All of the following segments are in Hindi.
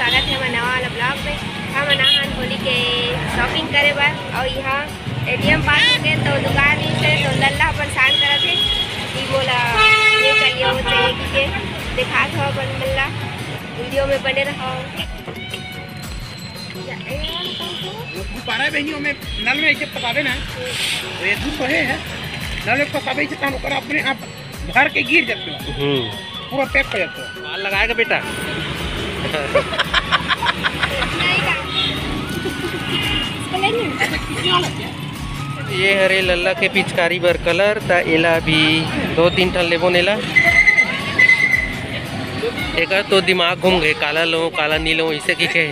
स्वागत है हमारे नवा वाला ब्लॉग में। हम नहान होली के शॉपिंग करे बार और यहाँ एटीएम पास हो गए तो दुकान ही से तो लल्ला परेशान करा थे कि बोला ये चलिए वो चाहिए कि दिखा दो अपन लल्ला वीडियो में बने रहो। बहनियों में नल में ऐसे पकावे ना तो ये दूध है नल में पकावे से काम कर अपने आप भर के गिर जाते हो पूरा पैक कर जाते हो। माल लगाएगा बेटा ये हरे लल्ला के पिचकारी बर कलर ता एला भी 2-3 ठन लेबो नेला एक तो दिमाग घूम गए काला लो काला नीलो इसे की कहे।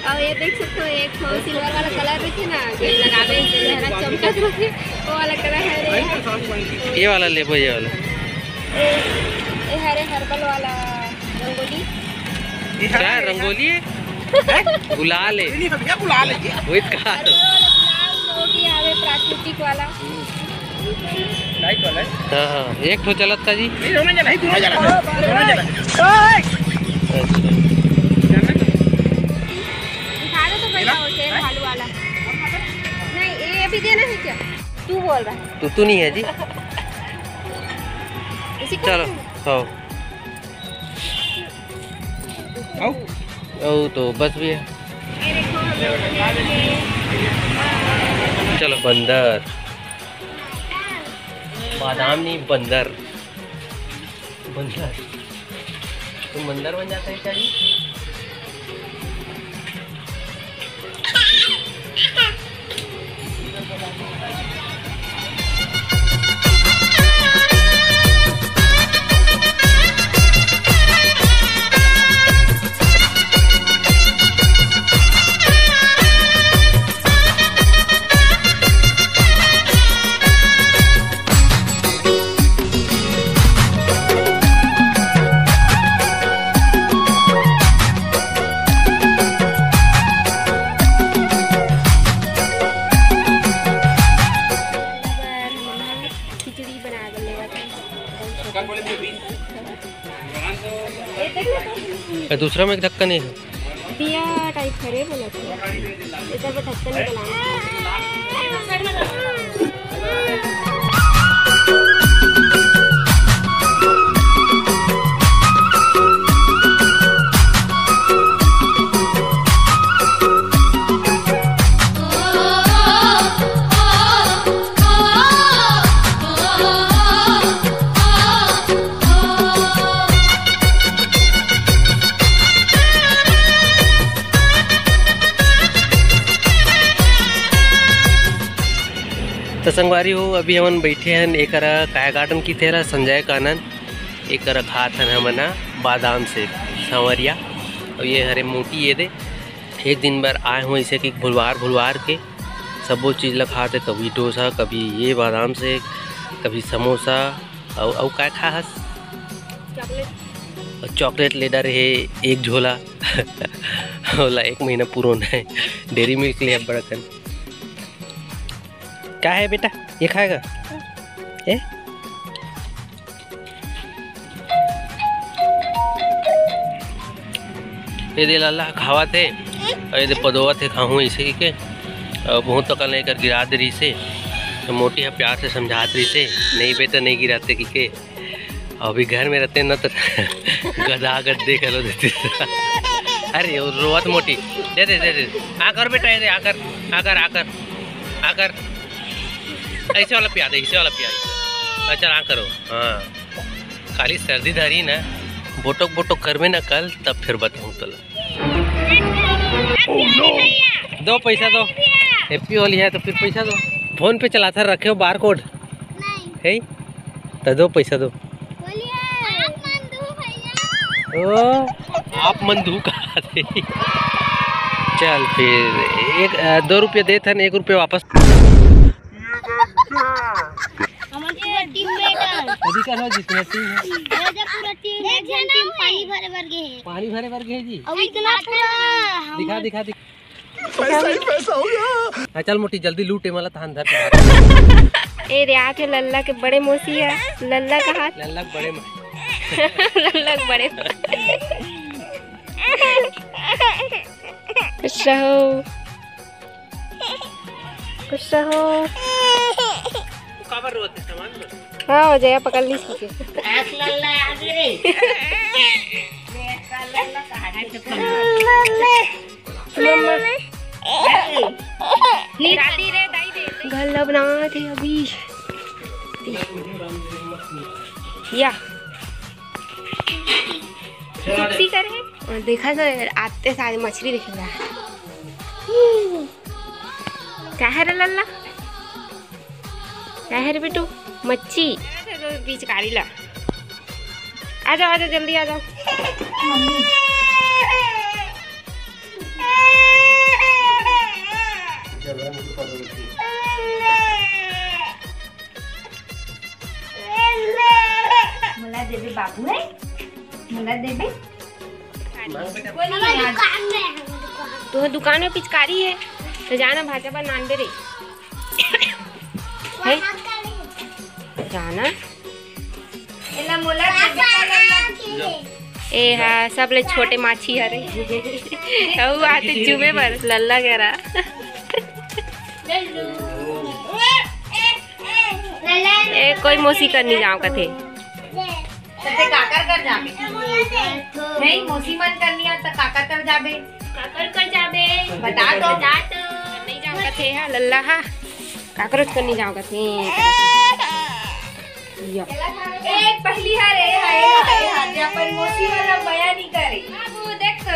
और ये देख सकते हो एक सिल्वर वाला कलर भी थे ना ये लगावे चेहरा चमकत रहे वो वाला कलर है ये वाला लेबो ये वाला ये हरे हर्बल वाला रंगोली क्या रंगोली है गुलाल है गुलाल है वही कहा आवे प्राकृतिक वाला लाइट वाला है। हाँ एक तो चलत का जी ये दोनों जला ही दोनों जला वाला नहीं ये भी देना है क्या तू बोल रहा तू नहीं है जी चलो ओ तो बस भी है चलो बंदर बादाम नहीं बंदर बंदर तुम बंदर बन जाता है क्या जी। दूसरा में एक ढक्कन है दिया टाइप खरे बोला था इधर पे ढक्कन नहीं बनाना। तो संगवारी हो अभी हमन बैठे हैं एक काय गार्डन की तेरा संजय कानन एक खात हन हमना बादाम से सांवरिया और ये हरे मोटी ये दे एक दिन बार आए हुए इसे कि भुलवार के सबो चीज़ ला खाते कभी डोसा कभी ये बादाम से कभी समोसा और क्या खा हस चॉकलेट ले डर है एक झोला होला 1 महीना पुराना है डेरी मिल्क लिया बड़ा कर क्या है बेटा ये खाएगा ए ये दे लाला खावा थे और ये दे पदोवा थे खाऊँ इसे के बहुत तक लेकर गिरा दे रही से तो मोटी है प्यार से समझात रही से नहीं बेटा नहीं गिराते कि अभी घर में रहते न तो गधा देख लो देते अरे रोवत मोटी दे दे दे दे आकर बेटा ये दे आकर ऐसे वाला पिया दे ऐसे वाला पिया अच्छा ना करो हाँ खाली सर्दी धरी ना बोटोक कर में ना कल तब फिर बताऊँ तो दो पैसा दो हैप्पी होली है तो फिर पैसा दो फोन पे चलाता रखे हो बार कोड है तो दो पैसा दो ओ आप मंदू कहा थे चल फिर 2 रुपये दे थे 1 रुपये वापस जितने पानी भरे वर्ग है जी दिखा पैसा हो गया। चल मोटी जल्दी लूटे मला थान धर ए रे आके लल्ला के बड़े मोसी है लल्ला का हाथ लल्ला बड़े लल्ला बड़े खुश रहो, खुश रहो। काबर रोते सामान में। हाँ हो जाएगा, पकड़ ली सीखे। गल्ला बना थे अभी या सुक्सी करे और देखा तो आते सारे मछली दिख रहा है। क्या है रे लल्ला, क्या है रे बेटू? मच्छी तो पिचकारी ला। आ जाओ जल्दी आ जाओ। मुला देवे बाबू है, मुला देवे तो दुकान में पिचकारी है तो जाना भाजा पर नान दे रे है जाना। मुला ए हाँ सब ले छोटे माछी हरे अब आते चुमे पर लल्ला कह रहा ए कोई मौसी करनी जाओ कथे ते काकर कर जाबे नहीं मौसी मन करनी है तो काकर कर जाबे, काकर कर जाबे बता दो नहीं जाओ कथे है लल्ला हा काकरोच करनी जाओ कथे एक पहली हरे हाय हाय हाय अपन मौसी वाला बया नहीं करे वो देख तो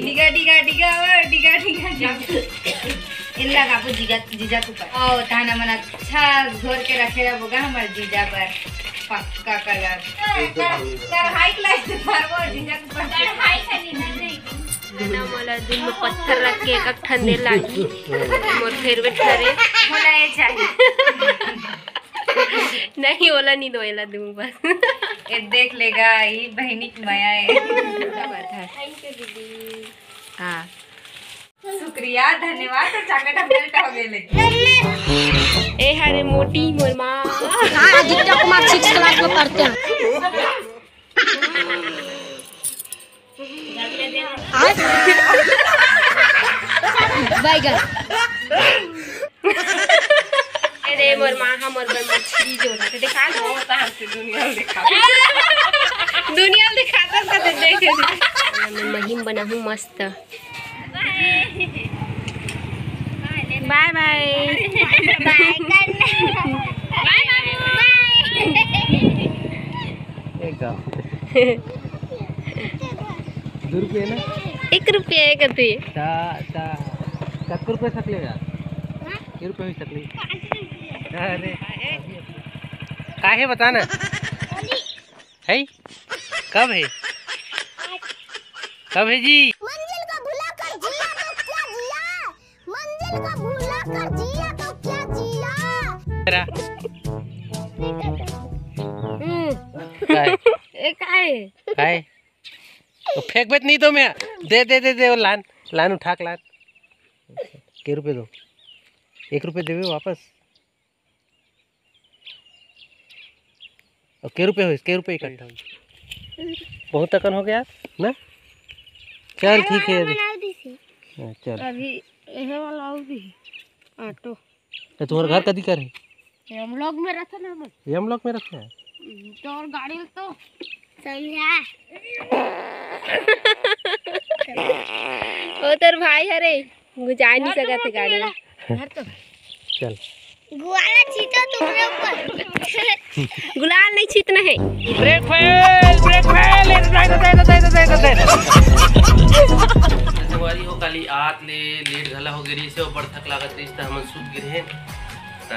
डिगा डिगा डिगा और डिगा डिगा इल्ला कापू जीजा को पर ओ ताना मन अच्छा घोर के रखेला बोगा हमर जीजा पर पक्का कलर सर हाई क्लास पर वो जीजा को पर सर हाई खाली नहीं ना मोला दिन में पत्थर रख के एक ठंडे लागी मोर फेवरेट करे मोला ये चाहिए नहीं ओला नहीं दोएला दूं बस ये देख लेगा ये बहनी की माया है। थैंक यू दीदी। हाँ शुक्रिया धन्यवाद और चाकटा मेल्ट हो गए लेकिन ए हरे मोटी मोर माँ आदित्य कुमार 6 क्लास में पढ़ते हैं। बैगन अरे मोर माँ हम मोर मछली जो ना दिखा लो होता है दुनिया दिखाता था तो देखे मैं महिम बना हूँ मस्त। बाय बाय ₹2 ना 1 रुपया करते ₹1 सकलेगा ₹1 ही सकले। अरे काहे बताना है कब है कब है जी? मंजिल को भुला कर जिया तो क्या जिया, मंजिल को भुला कर जिया तो क्या जिया। काय काय तो फेंक बेत नहीं तो मैं दे दे दे दे वो लान उठा के लान के रुपए दो ₹1 देवे वापस और के रुपए हो इसके रुपए इकट्ठा बहुत तकन हो गया ना। चल ठीक है चल अभी यह वाला भी ऑटो तो तुम्हारा घर कदी कर है हम लोग में रखा ना हम ये हम लोग में रखा है तो और गाड़ी तो समझा ओ तेरे भाई हरे गुजा नहीं सका थे गाड़ी घर तो चल गुआला छीटो तुम्हारे ऊपर। गुलाल नहीं छीतना है। ब्रेक फेल तुम्हारी हो काली आत ले लेट घला हो गिरी से बड़ थक लागत रही त हमन सूत गिरे त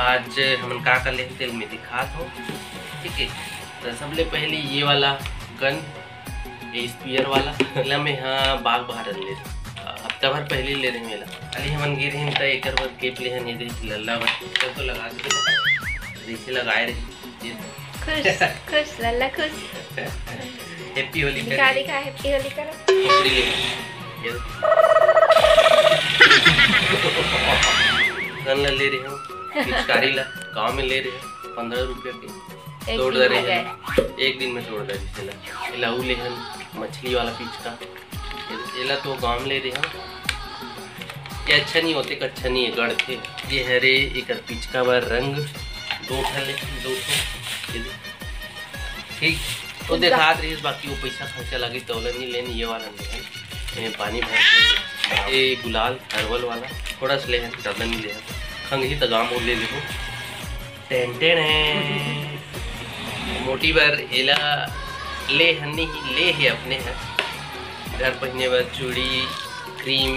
आज हमन का कर ले तेल में दिखात हो ठीक है। तो सबले पहले ये वाला गन ये स्पीयर वाला इला में हाँ बाग भारत ले हफ्ता भर पहले ले रहे मेला अली हमन गिरे हैं तो एक बार केप ले हैं ये लल्ला बस तो लगा के जैसे लगाए रहे खुश खुश लल्ला खुश हैप्पी होली दिखा दिखा हैप्पी होली करो गन ले रहे हो पिचकारी ला गाँव में ले रहे हो ₹15 के एक तोड़ दिन हो दे गए। एक दिन में तोड़ दे एला उ लेहन मछली वाला पिचका एला तो गांव ले रहे हम ये अच्छा नहीं होते अच्छा नहीं है गढ़ थे ये हरे एक पिचका बार रंग दो ठले दो ठीक तो दिखा रही बाकी वो पैसा खर्चा लगी तो नहीं लेनी ये वाला नहीं पानी भर के ये गुलाल हर्बल वाला थोड़ा सा ले ज़्यादा नहीं ले खंगी तो गाँव ले देखो टेंटेन है मोटी बार एला ले हन्नी ही ले है अपने है घर पहनने बार चूड़ी क्रीम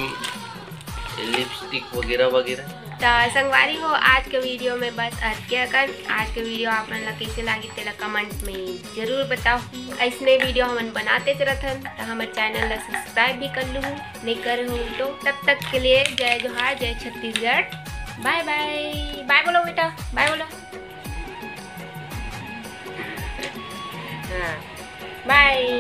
लिपस्टिक वगैरह वगैरह। तो संगवारी हो आज के वीडियो में बस अटके कर आज के वीडियो आप मन ला कैसे लगी तेला कमेंट में जरूर बताओ। ऐसने वीडियो हमन बनाते रहथन तो हमारे चैनल ला सब्सक्राइब भी कर लूँ नहीं कर हूँ तो तब तक के लिए जय जोहार जय छत्तीसगढ़ बाय बाय बाय बोलो बेटा बाय बोलो हाँ बाय।